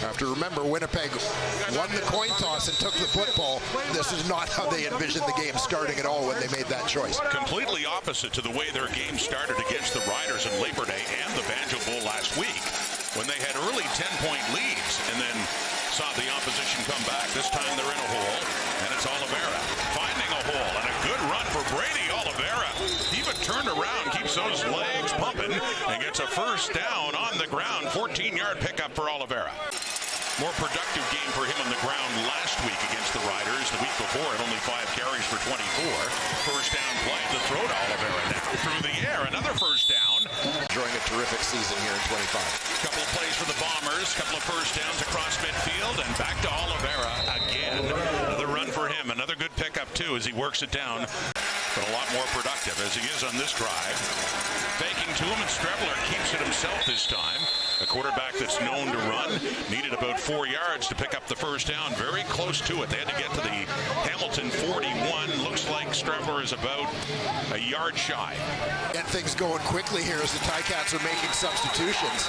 Have to remember, Winnipeg won the coin toss and took the football. This is not how they envisioned the game starting at all when they made that choice. Completely opposite to the way their game started against the Riders in Labor Day and the Banjo Bowl last week, when they had early 10-point leads and then saw the opposition come back. This time they're in a hole, and it's Oliveira finding a hole, and a good run for Brady Oliveira. Even turned around, keeps those legs pumping, and gets a first down on the ground. 14-yard pickup for Oliveira. More productive game for him on the ground last week against the Riders. The week before, at only 5 carries for 24. First down play, the throw to Oliveira now through the air. Another first down. Enjoying a terrific season here in 25. Couple of plays for the Bombers, couple of first downs across midfield, and back to Oliveira again. Another run for him, another good pickup too as he works it down. But a lot more productive as he is on this drive. Faking to him, and Strebler keeps it himself this time. A quarterback that's known to run, needed about 4 yards to pick up the first down. Very close to it. They had to get to the Hamilton 41. Looks like Strebler is about a yard shy. Get things going quickly here as the Ticats are making substitutions.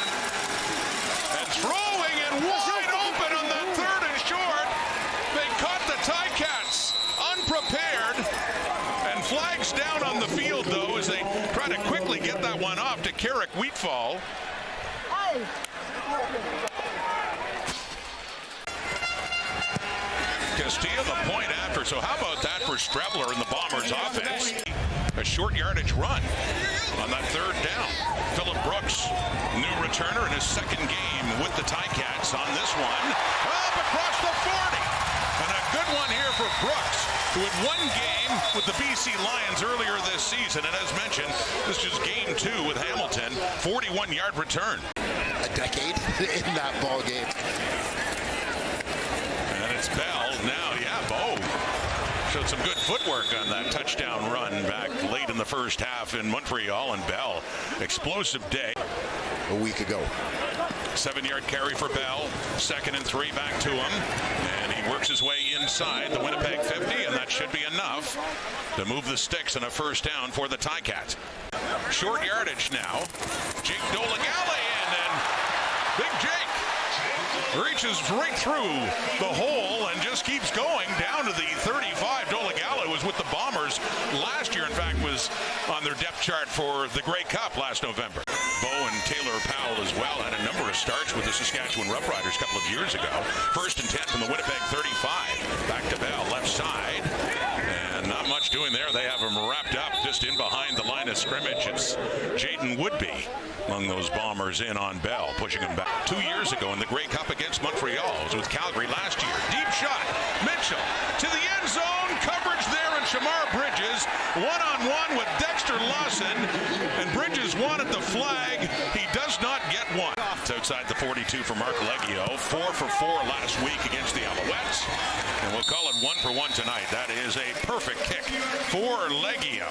And throwing and wide open on that third and short. They caught the Ticats unprepared. And flags down on the field, though, as they try to quickly get that one off to Carrick Wheatfall. Castillo the point after, so how about that for Strebler and the Bombers offense? A short yardage run on that third down. Phillip Brooks, new returner in his second game with the Ticats on this one. Up across the 40. And a good one here for Brooks, who had one game with the BC Lions earlier this season. And as mentioned, this is game 2 with Hamilton. 41-yard return. A decade in that ball game. And it's Bell now. Yeah, Bo showed some good footwork on that touchdown run back late in the first half in Montreal. And Bell, explosive day. A week ago. 7-yard carry for Bell. 2nd and 3 back to him. And he works his way inside the Winnipeg 50, and that should be enough to move the sticks and a first down for the Ticats. Short yardage now. Jake Dolegale in, and Big Jake reaches right through the hole and just keeps going down to the 35. Dolegale was with the Bombers last year. In fact, was on their depth chart for the Grey Cup last November. Bo and Taylor Powell as well had a number of starts with the Saskatchewan Roughriders a couple of years ago. 1st and 10 from the Winnipeg 35. Back to Bell, left side. And not much doing there. They have him wrapped up just in behind the line of scrimmage. It's Jaden Woodby among those Bombers in on Bell, pushing him back. 2 years ago in the Grey Cup against Montreal. It was with Calgary last year. Deep shot. Mitchell to the end zone. Coverage there, and Shamar Bridges one-on-one with Dexter Lawson. And Bridges wanted the flag. He does not get one. It's outside the 42 for Mark Leggio. 4 for 4 last week against the Alouettes. And we'll call it 1 for 1 tonight. That is a perfect kick for Leggio.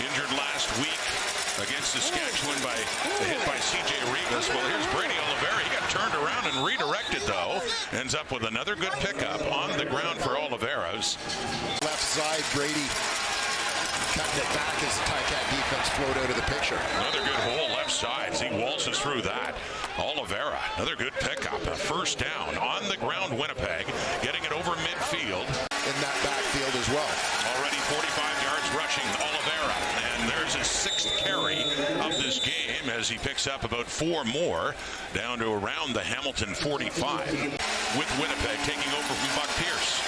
Injured last week against Saskatchewan by the hit by C.J. Regas. Well, here's Brady Oliveira. He got turned around and redirected, though. Ends up with another good pickup on the ground for Oliveira's. Left side, Brady cutting it back as the Ticat defense flowed out of the picture. Another good hole left side as he waltzes through that. Oliveira, another good pickup. A first down on the ground, Winnipeg, getting it over midfield. In that backfield as well. Already 45 yards rushing, Oliveira. And there's his 6th carry of this game as he picks up about 4 more down to around the Hamilton 45. With Winnipeg taking over from Buck Pierce.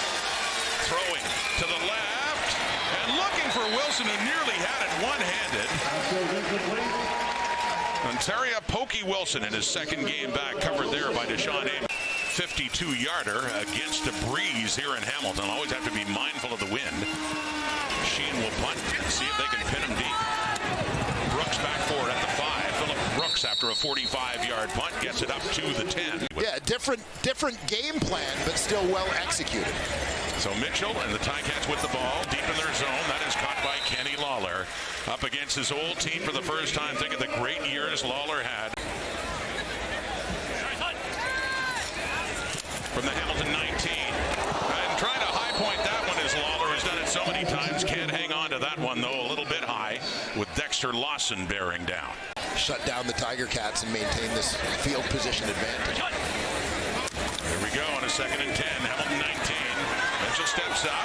Throwing to the left and looking for Wilson, who nearly had it one-handed. Ontario Pokey Wilson in his 2nd game back, covered there by Deshaun Ames. 52-yarder against a breeze here in Hamilton. Always have to be mindful of the wind. Sheehan will punt and see if they can pin him deep. Brooks back forward at the 5. Phillip Brooks, after a 45-yard punt, gets it up to the 10. Yeah, different game plan, but still well executed. So Mitchell and the Ticats with the ball deep in their zone. That is caught by Kenny Lawler. Up against his old team for the first time. Think of the great years Lawler had. From the Hamilton 19. And trying to high point that one as Lawler has done it so many times. Can't hang on to that one, though, a little bit high with Dexter Lawson bearing down. shut down the Tigercats and maintain this field position advantage. Here we go on a 2nd and 10. Hamilton 19. Mitchell steps up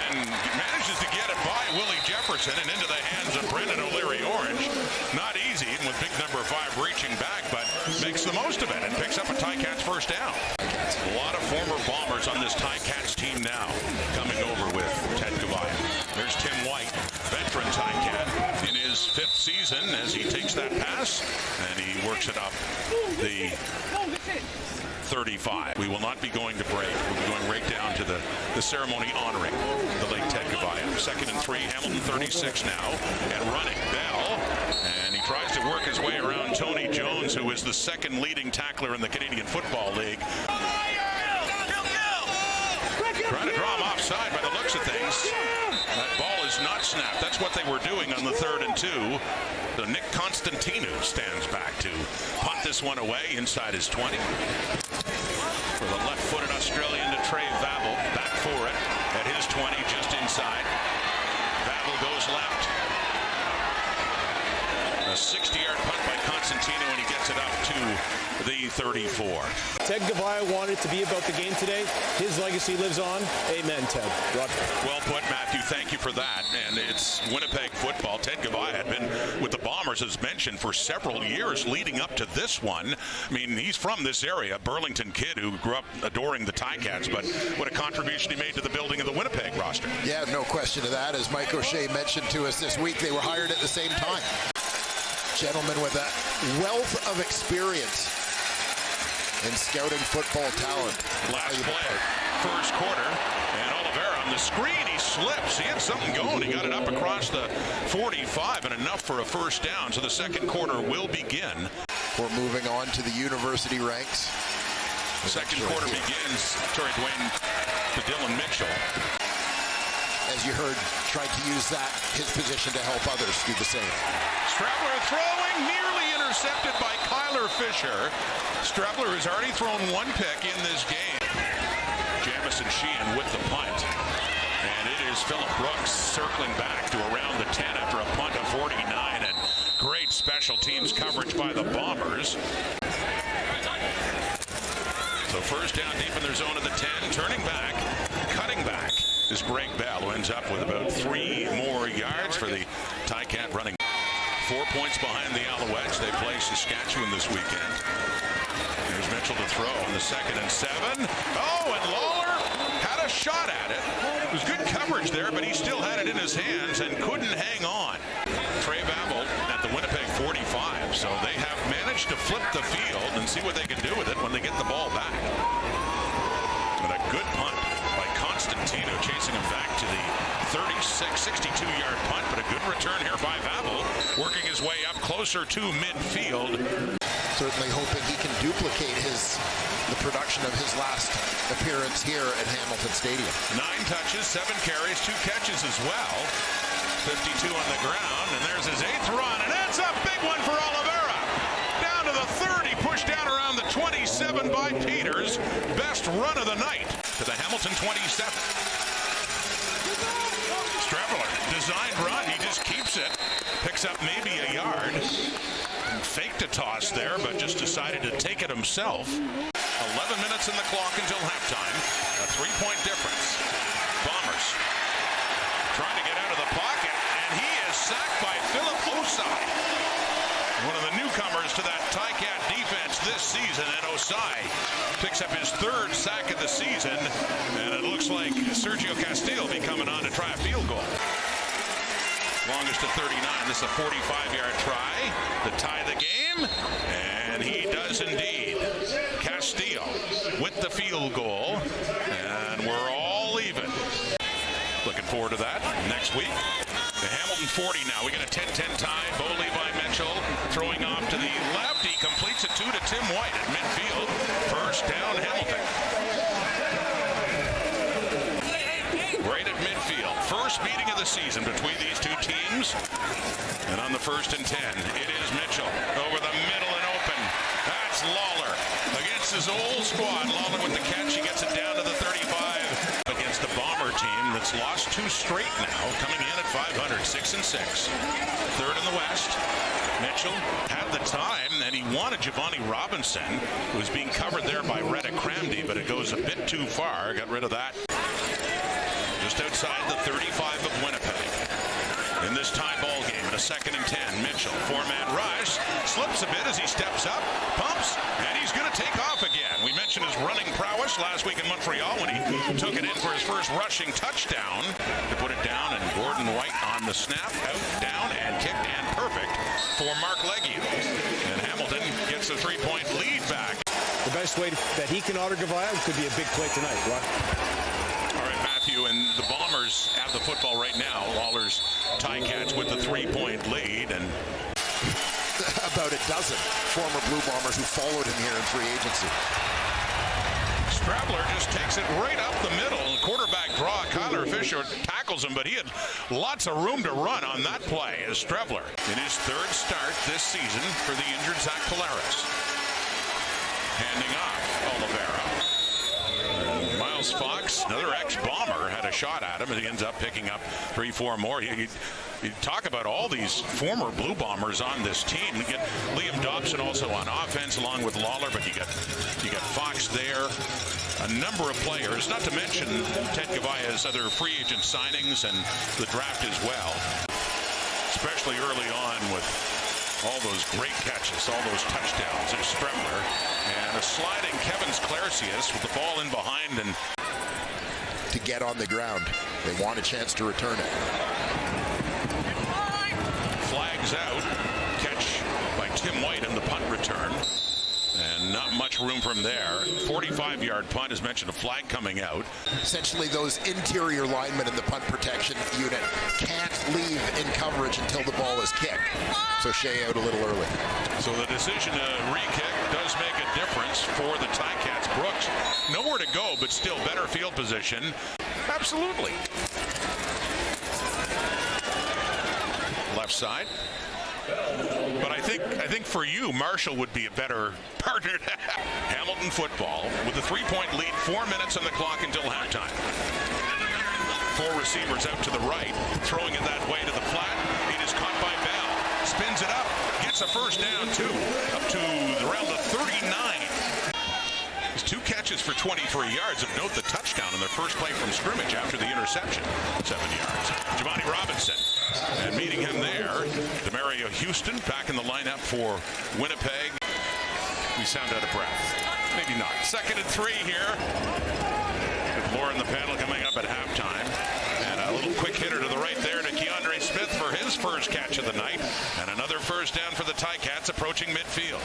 and manages to get it by Willie Jefferson and into the hands of Brendan O'Leary Orange. Not easy, and with big number 5 reaching back, but makes the most of it and picks up a Ticats first down. A lot of former Bombers on this Ticats team now coming over with Ted Gavaya. There's Tim White, veteran Ticat in his 5th season as he takes that pass and he works it up the 35. We will not be going to break. We'll be going right down to the ceremony honoring the late Ted Gavaya. 2nd and 3, Hamilton 36 now, and running Bell, and he tries to work his way around Tony Jones, who is the 2nd leading tackler in the Canadian Football League. Trying to draw him offside by the looks of things. That ball is not snapped. That's what they were doing on the 3rd and 2. So Nick Constantino stands back to punt this one away inside his 20. For the left-footed Australian to Trey Vavel, back for it at his 20, just inside. Vavel goes left. A 60-yard punt by Constantino, and he gets it up to the 34. Ted Gavaya wanted it to be about the game today. His legacy lives on. Amen, Ted. Roger. Well put, Matthew. Thank you for that. And it's Winnipeg football. Ted Gavaya had been with the Bombers, as mentioned, for several years leading up to this one. I mean, he's from this area, Burlington kid who grew up adoring the Ticats, but what a contribution he made to the building of the Winnipeg roster. Yeah, no question of that. As Mike O'Shea mentioned to us this week, they were hired at the same time. Gentlemen with a wealth of experience in scouting football talent. Last play, first quarter, and Oliveira on the screen, he slips. He had something going. He got it up across the 45 and enough for a first down. So the 2nd quarter will begin. We're moving on to the university ranks. The 2nd quarter begins. Dwayne to Dylan Mitchell. As you heard, tried to use his position to help others do the same. Strabler throwing, nearly intercepted by Kyler Fisher. Strabler has already thrown 1 pick in this game. Jamison Sheehan with the punt. And it is Phillip Brooks circling back to around the 10 after a punt of 49. And great special teams coverage by the Bombers. So first down deep in their zone of the 10. Turning back, cutting back is Greg Bell, who ends up with about 3 more yards for the Ticat running. 4 points behind the Alouettes. They play Saskatchewan this weekend. Here's Mitchell to throw on the 2nd and 7. Oh, and Lawler had a shot at it. It was good coverage there, but he still had it in his hands and couldn't hang on. Trey Vavel at the Winnipeg 45, so they have managed to flip the field and see what they can do with it when they get the ball back. But a good punt by Constantino, chasing him back to the 62-yard punt, but a good return here by Vavel, working his way up closer to midfield. Certainly hoping he can duplicate the production of his last appearance here at Hamilton Stadium. 9 touches, 7 carries, 2 catches as well. 52 on the ground, and there's his 8th run, and that's a big one for Oliveira. Down to the 30, pushed down around the 27 by Peters. Best run of the night to the Hamilton 27. Strabler, designed run, he just keeps it. Picks up maybe a yard. Faked a toss there, but just decided to take it himself. 11 minutes in the clock until halftime. A 3-point difference. Bombers trying to get out of the pocket, and he is sacked by Phillip Osai. One of the newcomers to that Ticat defense this season, and Osai picks up his 3rd sack of the season, and it looks like Sergio Castillo will be coming on to try a field goal. Longest to 39. This is a 45-yard try to tie the game, and he does indeed. Castillo with the field goal, and we're all even. Looking forward to that next week. The Hamilton 40 now. We got a 10-10 tie. Bo Levi Mitchell throwing off to the left. He completes it to Tim White at midfield. First down, Hamilton. Right at midfield. First meeting of the season between these two teams. And on the 1st and 10, it is Mitchell over the middle and open. That's Lawler against his old squad. Lawler with the catch. He gets it down to the 35 against the Bomber team that's lost 2 straight now, coming in at 500, 6-6. Third in the West. Mitchell had the time, and he wanted Giovanni Robinson, who was being covered there by Retta Cramdy, but it goes a bit too far. Got rid of that. Just outside the 35 of Winnipeg. In this tie ball game, at a 2nd and 10, Mitchell, 4-man rush, slips a bit as he steps up, pumps, and he's going to take off again. We mentioned his running prowess last week in Montreal when he took it in for his first rushing touchdown. To put it down, and Gordon White on the snap, out, down, and kicked, and perfect for Mark Leggio. And Hamilton gets a 3-point lead back. The best way that he can honor Gavaya could be a big play tonight. What? All right, Matthew, and the Bombers have the football right now. Lawler's Ticats with the 3-point lead, and about a dozen former Blue Bombers who followed him here in free agency. Strebler just takes it right up the middle. Quarterback draw. Kyler Fisher tackles him, but he had lots of room to run on that play as Strebler in his 3rd start this season for the injured Zach Collaros. Handing off Oliveira. Miles Fox, another ex-Bomber, had a shot at him, and he ends up picking up 3-4 more. You talk about all these former Blue Bombers on this team. You get Liam Dobson also on offense along with Lawler, but you got Fox there. A number of players, not to mention Ted Gavaya's other free agent signings and the draft as well, especially early on with all those great catches, all those touchdowns. There's Strebler and a sliding Kevin Sklarcius with the ball in behind and to get on the ground. They want a chance to return it. Flags out. Catch by Tim White in the punt return. And not much room from there. 45-yard punt, as mentioned, a flag coming out. Essentially, those interior linemen in the punt protection unit can't leave in coverage until the ball is kicked. So Shea out a little early. So the decision to re-kick does make a difference for the Ticats. Brooks, nowhere to go, but still better field position. Absolutely. Left side. But I think for you, Marshall would be a better partner to have. Hamilton football with a 3-point lead, 4 minutes on the clock until halftime. 4 receivers out to the right, throwing it that way to the flat. It is caught by Bell. Spins it up, gets a first down too, up to around the 39. His 2 catches for 23 yards. Of note, the touchdown in their first play from scrimmage after the interception. 7 yards. Giovanni Robinson. And meeting him there, Demario Houston back in the lineup for Winnipeg. We sound out of breath. Maybe not. 2nd and 3 here. With more in the panel coming up at halftime. And a little quick hitter to the right there to Keandre Smith for his first catch of the night. And another first down for the Ticats approaching midfield.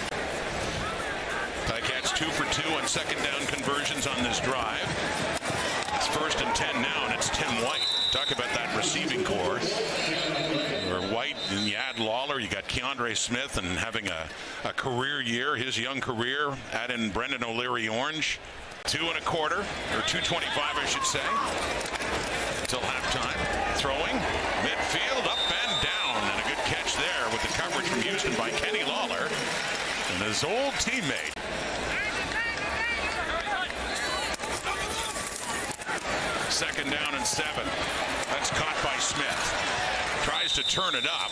Ticats 2 for 2 on 2nd down conversions on this drive. It's 1st and 10 now, and it's Tim White. Talk about that receiving core. Where White, and you add Lawler, you got Keandre Smith, and having a career year, his young career. Add in Brendan O'Leary-Orange. 2 1/4, or 2:25, I should say. Until halftime. Throwing, midfield, up and down, and a good catch there with the coverage from Houston by Kenny Lawler. And his old teammate. Second down and 7. That's caught by Smith. Tries to turn it up,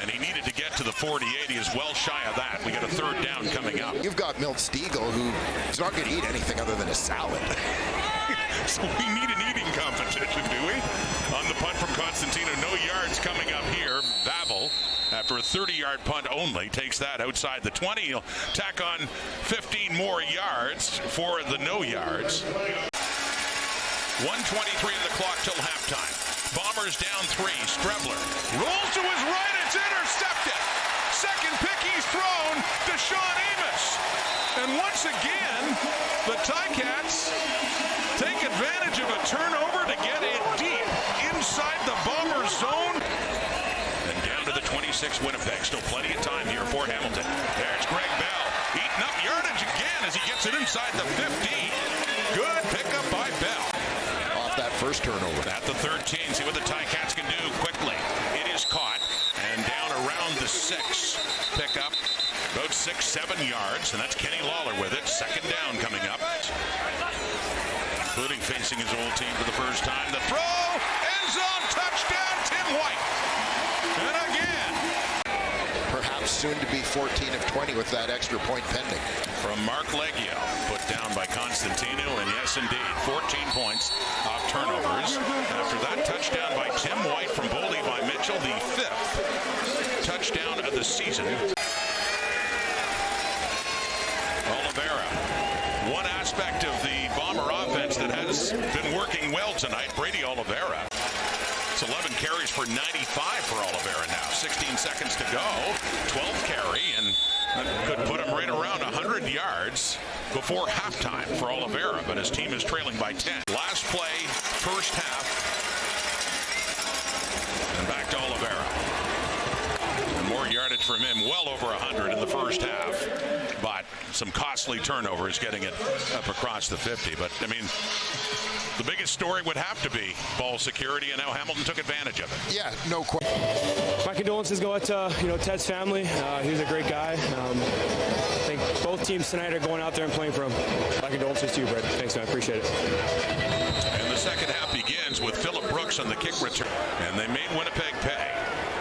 and he needed to get to the 48. He is well shy of that. We got a 3rd down coming up. You've got Milt Stiegel, who is not going to eat anything other than a salad. So we need an eating competition, do we? On the punt from Constantino, no yards coming up here. Bavel, after a 30-yard punt only, takes that outside the 20. He'll tack on 15 more yards for the no yards. 1:23 in the clock till halftime. Bombers down 3. Strebler rolls to his right. It's intercepted. Second pick he's thrown to Sean Amos. And once again, the Ticats take advantage of a turnover to get it deep inside the Bombers zone. And down to the 26 Winnipeg. Still plenty of time here for Hamilton. There's Greg Bell eating up yardage again as he gets it inside the 15. Good pickup by Bell. That first turnover. At the 13, see what the Ticats can do quickly. It is caught and down around the 6. Pick up about 6-7 yards, and that's Kenny Lawler with it. 2nd down coming up, including facing facing his old team for the first time. The throw, end zone, touchdown, Tim White. And again. Perhaps soon to be 14 of 20 with that extra point pending. From Mark Leggio, put down by Constantino, and yes, indeed, 14 points off turnovers. After that touchdown by Tim White from Bo Levi Mitchell, the 5th touchdown of the season. Oliveira, one aspect of the Bomber offense that has been working well tonight, Brady Oliveira. It's 11 carries for 95 for Oliveira now. 16 seconds to go. 12th carry, and that could put him right around 100 yards before halftime for Oliveira, but his team is trailing by 10. Last play, first half, and back to Oliveira. And more yardage from him, well over 100 in the first half, but some costly turnovers getting it up across the 50. But, I mean, the biggest story would have to be ball security, and how Hamilton took advantage of it. Yeah, no question. My condolences go out to Ted's family. He was a great guy. I think both teams tonight are going out there and playing for him. My condolences to you, Brett. Thanks, man. Appreciate it. And the second half begins with Phillip Brooks on the kick return, and they made Winnipeg pay.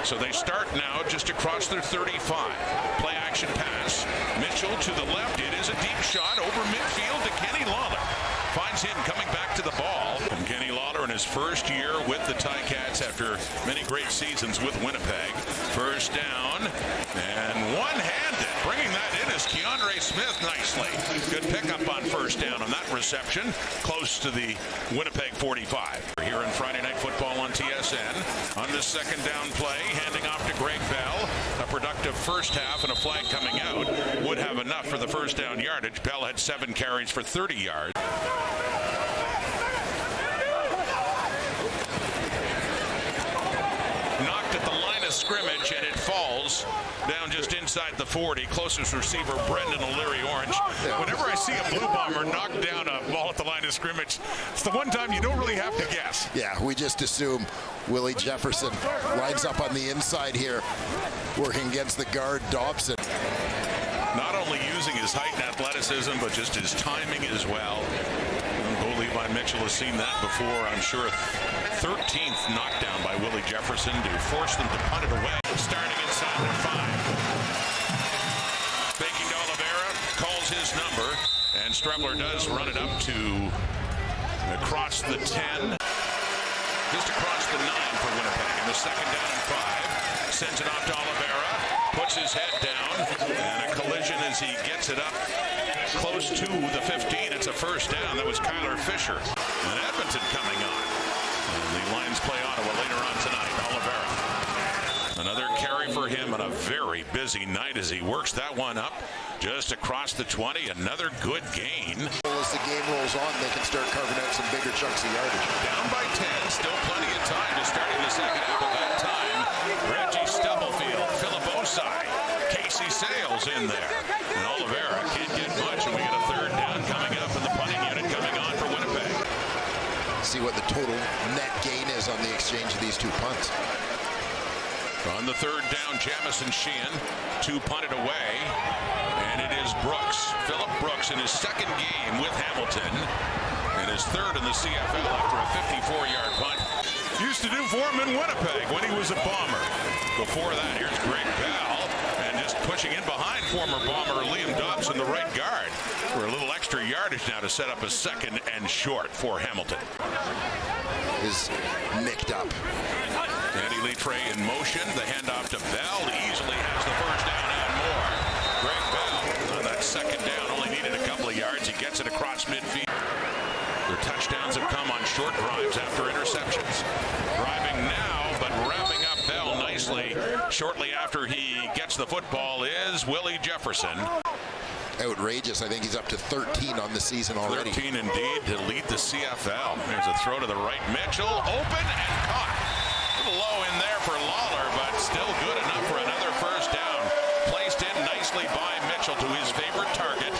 So they start now just across their 35. Play action pass. Mitchell to the left. It is a deep shot over midfield to Kenny Lawler. Finds him coming back to the ball. And Kenny Lawler in his first year with the Ticats after many great seasons with Winnipeg. First down and one-handed. Bringing that in is Keandre Smith nicely. Good pickup on first down on that reception. Close to the Winnipeg 45. Here in Friday Night Football on TSN. On this second down play, handing off to Greg Bell. A productive first half and a flag coming out would have enough for the first down yardage. Bell had 7 carries for 30 yards. Knocked at the line of scrimmage, and it falls down just inside the 40. Closest receiver, Brendan O'Leary-Orange. Whenever I see a Blue Bomber knock down a ball at the line of scrimmage, it's the one time you don't really have to guess. Yeah, we just assume Willie Jefferson lines up on the inside here, working against the guard, Dobson. Not only using his height and athleticism, but just his timing as well. Bo Levi Mitchell has seen that before, I'm sure. 13th knockdown by Willie Jefferson to force them to punt it away. Starting inside their 5. Faking to Oliveira, calls his number, and Strebler does run it up to across the 10. Just across the 9 for Winnipeg. In the second down and 5. Sends it off to Oliveira. Puts his head down, and a collision as he gets it up close to the 15. It's a first down. That was Kyler Fisher. And Edmonton coming on. And the Lions play Ottawa later on tonight. Oliveira. Another carry for him on a very busy night as he works that one up just across the 20. Another good gain. As the game rolls on, they can start carving out some bigger chunks of yardage. Down by 10. Still plenty of time to starting the second half of that time. Reggie Stubblefield, Philip Osai, Casey Sales in there. And Oliveira can't get much, and we get a third down coming up, and the punting unit coming on for Winnipeg. See what the total net gain is on the exchange of these 2 punts. On the third down, Jamison Sheehan, 2 punted away, and it is Brooks. Phillip Brooks in his second game with Hamilton, and his third in the CFL after a 54-yard punt. Used to do for him in Winnipeg when he was a Bomber. Before that, here's Greg Bell, and just pushing in behind former Bomber Liam Dobson, the right guard, for a little extra yardage now to set up a second and short for Hamilton. Is nicked up. Andy Litre in motion. The handoff to Bell easily has the first down and more. Greg Bell on that second down only needed a couple of yards. He gets it across midfield. Their touchdowns have come on short drives after interceptions. Driving now, but wrapping up Bell nicely. Shortly after he gets the football is Willie Jefferson. Outrageous. I think he's up to 13 on the season already. 13 indeed to lead the CFL. There's a throw to the right. Mitchell open and caught. A little low in there for Lawler, but still good enough for another first down. Placed in nicely by Mitchell to his favorite target.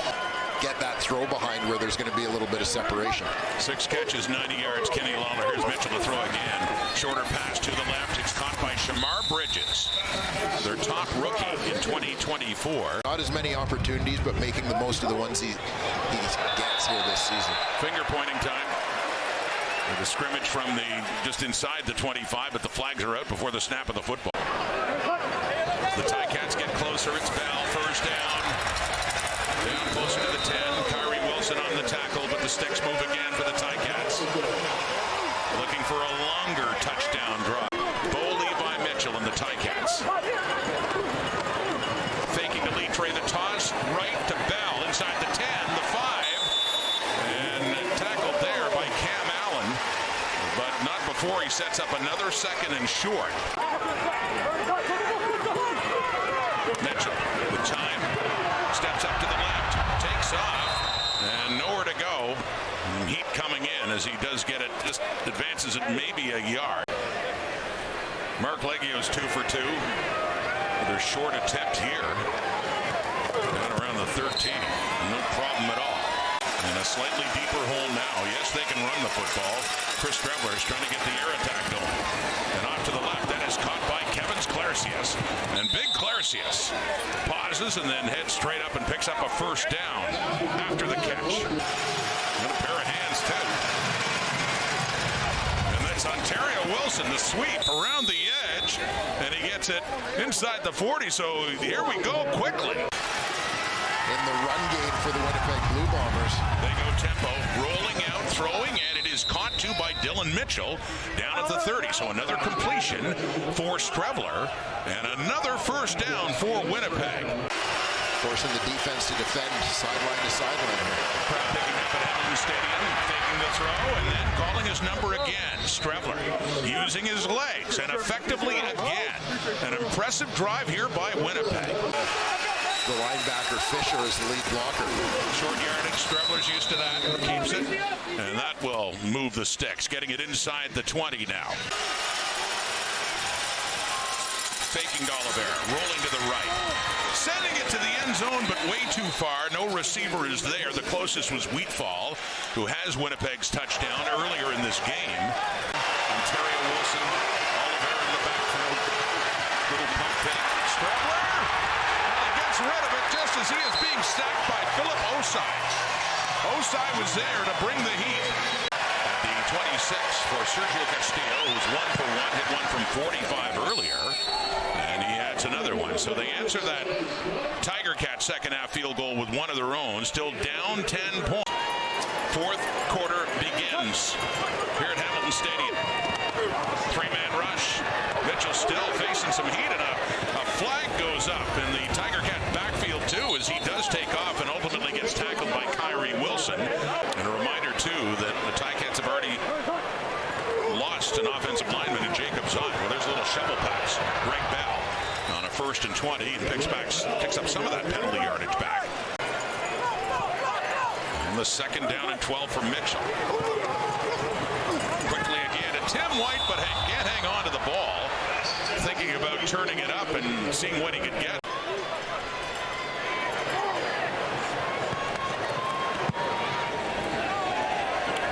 Get that throw behind where there's going to be a little bit of separation. 6 catches, 90 yards. Kenny Lawler. Here's Mitchell to throw again. Shorter pass to the left. It's caught by Shamar Bridges, their top rookie in 2024. Not as many opportunities, but making the most of the ones he gets here this season. Finger pointing time. The scrimmage from just inside the 25, but the flags are out before the snap of the football. The Ticats get closer. It's Bell, first down. Down closer to the 10. Kyrie Wilson on the tackle, but the sticks move again for the Ticats. Looking for a longer touchdown drive. Bo Levi Mitchell and the Ticats. Faking to Lee Trey, the toss right to Bell inside the 10, the 5. And tackled there by Cam Allen, but not before he sets up another second and short. Mitchell with time, steps up to the left, takes off, and nowhere to go. Heat coming in as he does get it, just advances it maybe a yard. Mark Leggio's 2 for 2. They're short attempt here. Down around the 13. No problem at all. And a slightly deeper hole now. Yes, they can run the football. Chris Trebler is trying to get the air attack going. And off to the left, that is caught by Kevin Clarcius. And big Clarcius pauses and then heads straight up and picks up a first down after the catch. And a pair of hands, too. And that's Ontario Wilson, the sweep around the edge. And he gets it inside the 40, so here we go quickly. In the run game for the Winnipeg Blue Bombers. They go tempo, rolling out, throwing, and it is caught to by Dylan Mitchell down at the 30. So another completion for Strevler and another first down for Winnipeg. Forcing the defense to defend sideline to sideline. Crowd picking up at Hamilton Stadium, faking the throw, and then calling his number again. Strevler using his legs, and effectively again. An impressive drive here by Winnipeg. The linebacker Fisher is the lead blocker. Short yardage, Strevler's used to that, keeps it, and that will move the sticks, getting it inside the 20 now. Faking Oliver, rolling to the right, sending it to the end zone, but way too far. No receiver is there. The closest was Wheatfall, who has Winnipeg's touchdown earlier in this game. Ontario Wilson, Oliver in the backfield, little pump fake, Strevler. Rid of it just as he is being sacked by Philip Osai. Osai was there to bring the heat. At the 26 for Sergio Castillo, who's 1 for 1, hit one from 45 earlier, and he adds another one. So they answer that Tigercat second half field goal with one of their own, still down 10 points. Fourth quarter begins here at Hamilton Stadium. Three-man rush. Mitchell still facing some heat, and a flag goes up in the Tigercat backfield too as he does take off and ultimately gets tackled by Kyrie Wilson. And a reminder too that the Ticats have already lost an offensive lineman in Jacob Zahn. Well, there's a little shovel pass. Greg Bell on a 1st and 20 and picks up some of that penalty yardage back. And the second down and 12 for Mitchell. Quickly again to Tim White, but can't hang on to the ball. Thinking about turning it up and seeing what he could get.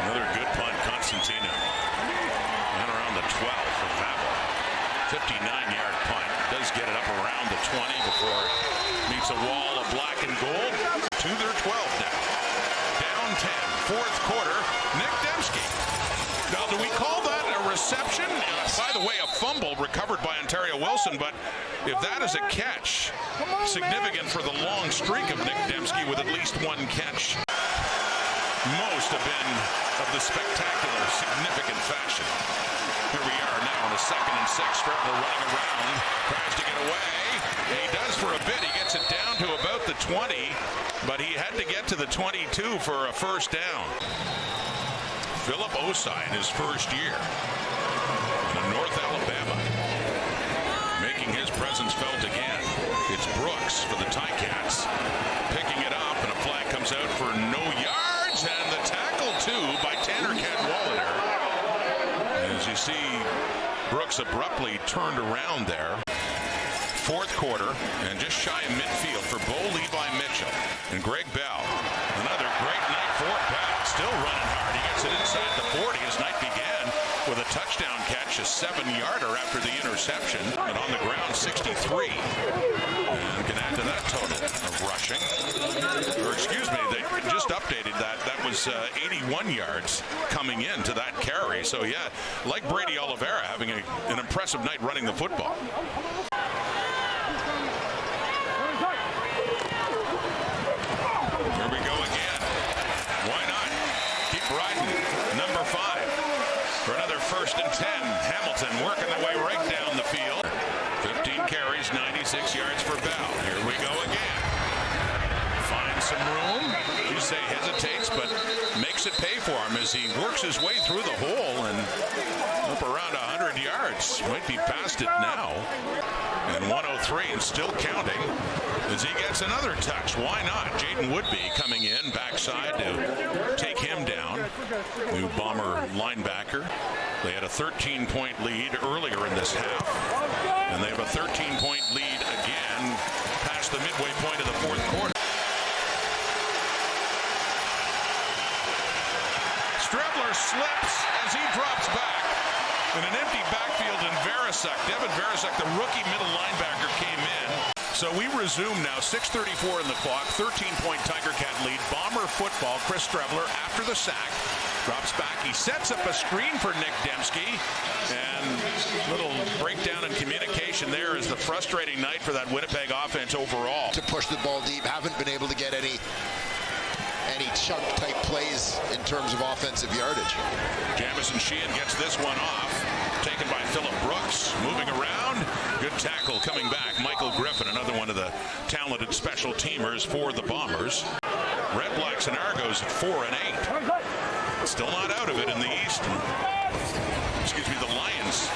Another good punt, Constantino. And around the 12 for Favre. 59-yard punt. Does get it up around the 20 before it meets a wall of black and gold. To their 12 now. Down 10. Fourth quarter. Nick Dembski. Now, do we call that a reception? By the way, a fumble recovered by Ontario Wilson, but if that is a catch, significant for the long streak of Nick Dembski with at least one catch. Most have been of the spectacular, significant fashion. Here we are now on a 2nd and 6. Strevler running around, tries to get away. He does for a bit. He gets it down to about the 20, but he had to get to the 22 for a first down. Philip Osai in his first year in North Alabama, making his presence felt again. It's Brooks for the Ticats, picking it up, and a flag comes out for no yards, and the tackle too by Tanner Cadwalader. As you see, Brooks abruptly turned around there. Fourth quarter, and just shy of midfield for Bo Levi Mitchell and Greg Bell. Another great night for Bell, still running hard. He gets it inside the 40 as night began with a touchdown catch, a 7-yarder after the interception, and on the ground 63. And can add to that total of rushing. Or excuse me, they just updated that. That was was 81 yards coming into that carry. So, yeah, like Brady Oliveira having an impressive night running the football. Here we go again. Why not? Keep riding. Number 5 for another 1st and 10. Hamilton working their way right down the field. 15 carries, 96 yards for Bell. Here we go again. Finds some room. You say hesitates, but makes it pay for him as he works his way through the hole and up around 100 yards. Might be past it now. And 103 and still counting as he gets another touch. Why not? Jaden Woodby coming in backside to take him down. New Bomber linebacker. They had a 13-point lead earlier in this half. And they have a 13-point lead again past the midway point of the 4th quarter. Strebler slips as he drops back. In an empty backfield in Verisek. Devin Verisek, the rookie middle linebacker, came in. So we resume now. 6:34 in the clock. 13-point Tigercat lead. Bomber football. Chris Strebler after the sack. Drops back. He sets up a screen for Nick Dembski. And little breakdown in communication there is the frustrating night for that Winnipeg offense overall. To push the ball deep. Haven't been able to get any chunk type plays in terms of offensive yardage. Jamison Sheehan gets this one off. Taken by Phillip Brooks. Moving around. Good tackle coming back. Michael Griffin, another one of the talented special teamers for the Bombers. Red Blacks and Argos at 4 and 8. Still not out of it in the East. Excuse me, the Lions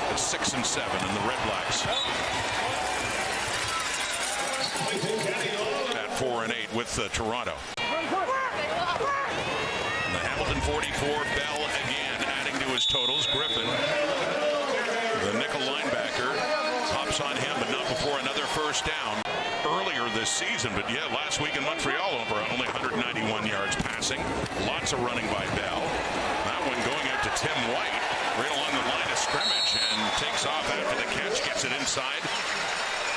at 6 and 7, and the Red Blacks at 4 and 8 with Toronto. The Hamilton 44, Bell again adding to his totals. Griffin, the nickel linebacker, hops on him, but not before another 1st down earlier this season. But yeah, last week in Montreal, only 191 yards passing. Lots of running by Bell. That one going out to Tim White, right along the line of scrimmage, and takes off after the catch, gets it inside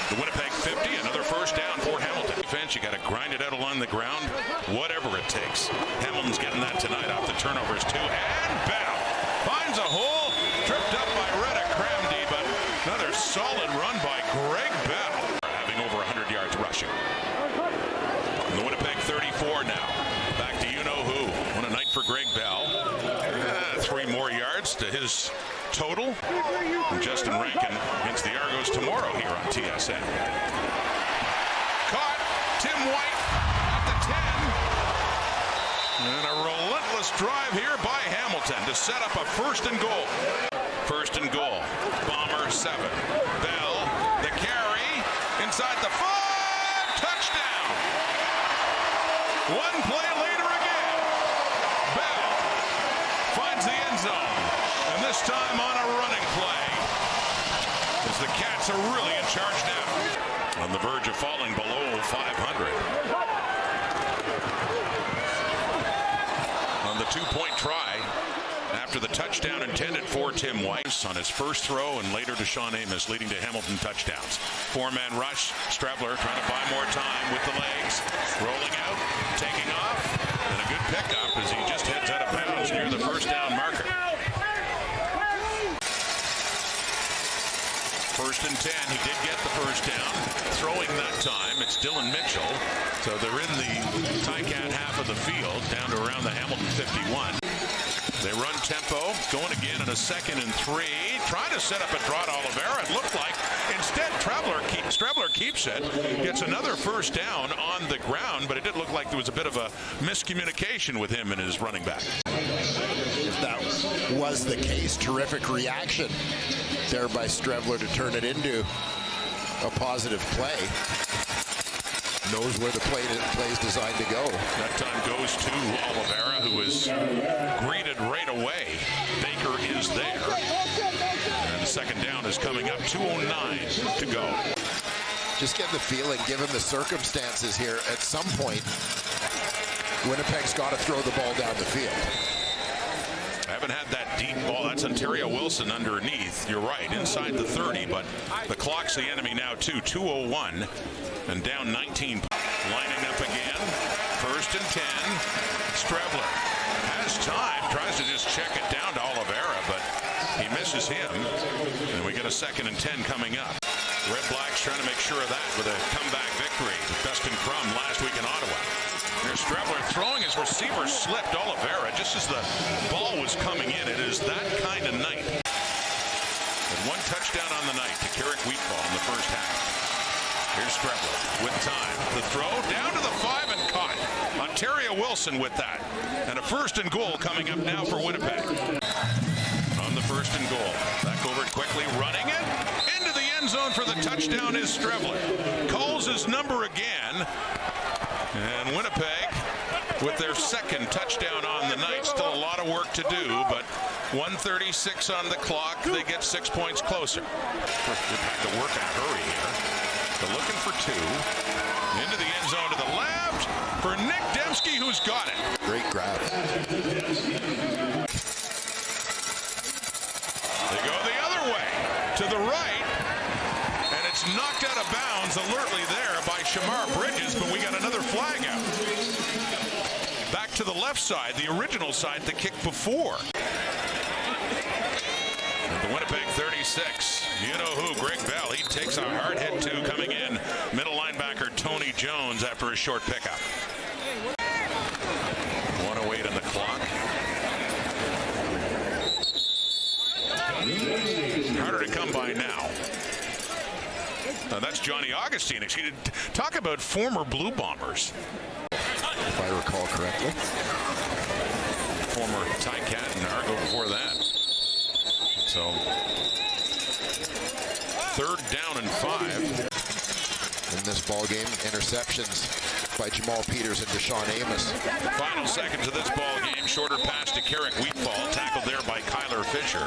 the Winnipeg 50, another 1st down for Hamilton. Defense, you got to grind it out along the ground, whatever it takes. Hamilton's getting that tonight off the turnovers too. And Bell finds a hole, tripped up by Retta Cramdy, but another solid run by Greg Bell, having over 100 yards rushing. And the Winnipeg 34 now. Back to you-know-who. What a night for Greg Bell. 3 more yards to his total. And Justin Rankin against the Argos tomorrow here on TSN. Caught. Tim White at the 10. And a relentless drive here by Hamilton to set up a 1st and goal. 1st and goal. Bomber 7. Bell, the carry, inside the 5. Touchdown. One play later again. Bell finds the end zone. And this time on a running play. As the Cats are really in charge now. On the verge of falling below 500. On the 2-point try, after the touchdown intended for Tim White on his first throw, and later Deshaun Amos leading to Hamilton touchdowns. 4-man rush. Strebler trying to buy more time with the legs. Rolling out, taking off, and a good pickup as he just heads out of bounds near the 1st down marker. 1st and 10. He did get the 1st down. Throwing that time, it's Dylan Mitchell. So they're in the Ticat half of the field, down to around the Hamilton 51. They run tempo, going again in a 2nd and 3. Trying to set up a draw to Oliveira. It looked like instead Strebler keeps it. Gets another 1st down on the ground, but it did look like there was a bit of a miscommunication with him and his running back. If that was the case, terrific reaction there by Strebler to turn it into a positive play. Knows where the play is designed to go. That time goes to Oliveira, who was greeted right away. Baker is there. And the 2nd down is coming up. 2:09 to go. Just getting the feeling, given the circumstances here, at some point, Winnipeg's got to throw the ball down the field. I haven't had that deep ball. That's Ontario Wilson underneath. You're right, inside the 30, but the clock's the enemy now, too. 2:01 and down 19. Lining up again. 1st and 10. Strebler has time, tries to just check it down to Oliveira, but he misses him. And we get a 2nd and 10 coming up. Red Blacks trying to make sure of that with a comeback victory. Dustin Crum last week in Ottawa. Here's Strebler throwing. His receiver slipped Oliveira just as the ball was coming in. It is that kind of night. And 1 touchdown on the night to Carrick Wheatball in the first half. Here's Strebler with time. The throw down to the 5 and caught. Ontario Wilson with that. And a 1st and goal coming up now for Winnipeg. On the 1st and goal. Back over it quickly, running it. Into the end zone for the touchdown is Strebler. Calls his number again. And Winnipeg with their 2nd touchdown on the night. Still a lot of work to do, but 1:36 on the clock. They get 6 points closer. They've had to work in a hurry here. They're looking for 2. Into the end zone to the left for Nick Dembski, who's got it. Great grab. They go the other way to the right, and it's knocked out of bounds alertly there by Shamar Bridges, but we got another flag out. Back to the left side, the original side, the kick before. The Winnipeg 36. You know who, Greg Bell. He takes a hard hit too coming in. Middle linebacker Tony Jones after a short pickup. 1:08 on the clock. Harder to come by now. That's Johnny Augustine. Talk about former Blue Bombers. If I recall correctly. Former Tigercat and Argo before that. So, 3rd down and 5. In this ball game, interceptions by Jamal Peters and Deshaun Amos. Final seconds of this ball game. Shorter pass to Carrick Wheatball, tackled there by Kyler Fisher.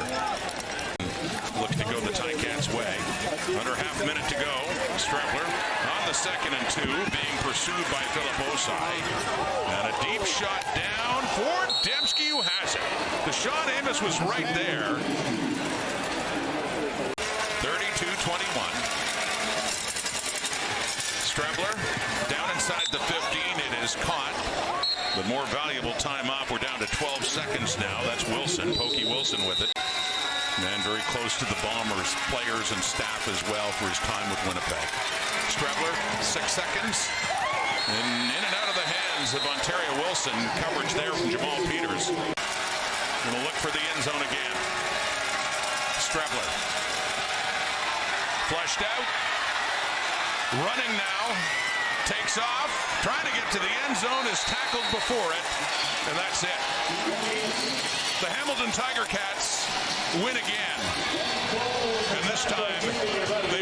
Looks to go the Ticats' way. Under half a minute to go. Strebler on the 2nd and 2, being pursued by Philip Osai. And a deep shot down for Dembski, who has it. Deshaun Amos was right there. 32-21. Strebler down inside the 15. It is caught. With more valuable time off, we're down to 12 seconds now. That's Wilson, Pokey Wilson with it. And very close to the Bombers, players and staff as well for his time with Winnipeg. Strebler, 6 seconds. And in and out of the hands of Ontario Wilson. Coverage there from Jamal Peters. Going to look for the end zone again. Strebler. Flushed out. Running now. Takes off. Trying to get to the end zone. Is tackled before it. And that's it. The Hamilton Tigercats win again. And this time they